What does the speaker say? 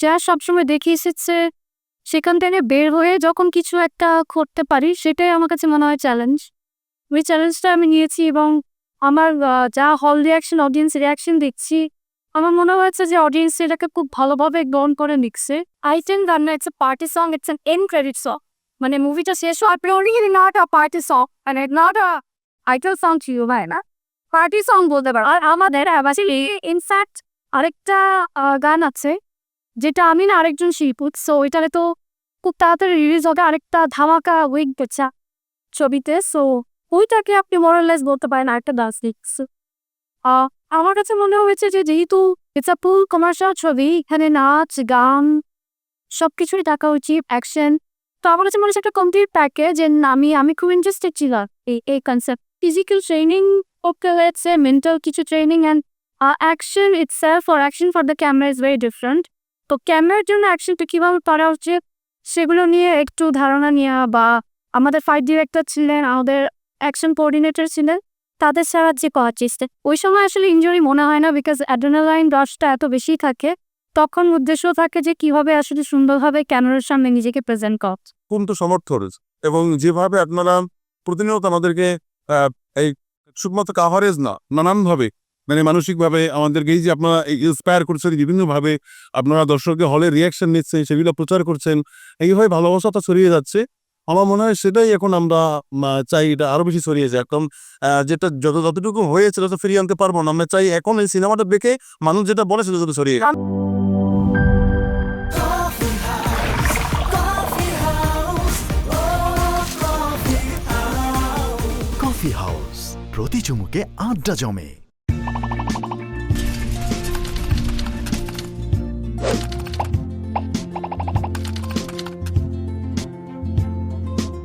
যা সবসময় দেখে এসেছে সেখান থেকে বের হয়ে যখন কিছু একটা করতে পারি সেটাই আমার কাছে মনে হয় চ্যালেঞ্জ। ওই চ্যালেঞ্জটা আমি নিয়েছি এবং আমার যা হল রিঅ্যাকশন, অডিয়েন্স রিঅ্যাকশন দেখছি, আমার মনে হয়েছে যে অডিয়েন্স এটাকে খুব ভালোভাবে গ্রহণ করে নিচ্ছে। I think that it's a party song, it's an end credit song. মানে মুভিটা শেষ হওয়ার পরে really not a party song, মানে নট আ আইটেল সং ছিল না, পার্টি সং বলতে পারো। আর আমাদের ইনফ্যাক্ট আরেকটা গান আছে যেটা আমি না আরেকজন শিল্পী, সো ওইটারে তো খুব তাড়াতাড়ি রিলিজ হবে আরেকটা ধামাকা উইক পেছা ছবিতে। সো ওইটাকে আপনি মোরালেস বলতে পারেন আরেকটা ডান্স লিখস। আমার কাছে মনে হয়েছে যে যেহেতু ইটস আ ফুল কমার্শিয়াল ছবি, এখানে নাচ গান সবকিছুই থাকা উচিত, অ্যাকশন। তো আমার কাছে মনে হচ্ছে একটা কমপ্লিট প্যাকেজ। আমি খুব ইন্টারেস্টেড ছিলাম এই কনসেপ্ট। ফিজিক্যাল ট্রেনিং করতে হয়েছে, মেন্টাল কিছু training, and action itself or action for the camera is very different. তো ক্যামেরার জন্য অ্যাকশনটা কীভাবে করা উচিত সেগুলো নিয়ে একটু ধারণা নেওয়া, বা আমাদের ফাইট ডিরেক্টর ছিলেন, আমাদের অ্যাকশন কোঅর্ডিনেটর ছিলেন, তাদের সাহায্যে করার চেষ্টা। ওই সময় আসলে ইনজুরি মনে হয় না, বিকজ অ্যাড্রেনালাইন রশটা এত বেশি থাকে। তখন উদ্দেশ্য থাকে যে কিভাবে আসলে সুন্দরভাবে ক্যামেরার সামনে নিজেকে প্রেজেন্ট করা। তো সমর্থ রয়েছে এবং যেভাবে আপনারা প্রতিনিয়ত আমাদেরকে এই শুধুমাত্র কাভারেজ না, নানানভাবে মানে মানসিকভাবে আমাদেরকে এই যে আপনারা ইন্সপায়ার করছেন, বিভিন্নভাবে আপনারা দর্শকের হলে রিয়াকশন নিচ্ছেন, সেগুলো প্রচার করছেন, এইভাবে ভালোবাসাটা ছড়িয়ে যাচ্ছে। আমার মনে হয় সেটাই এখন আমরা চাই এটা আরো বেশি ছড়িয়ে যায়। এখন যেটা যতটুকু হয়েছে তত ফিরিয়ে আনতে পারবো না। আমরা চাই এখন এই সিনেমাটা দেখে মানুষ যেটা বলে সেটা যত ছড়িয়ে যায়। কফি হাউস, প্রতি চুমুকে আড্ডা জমে।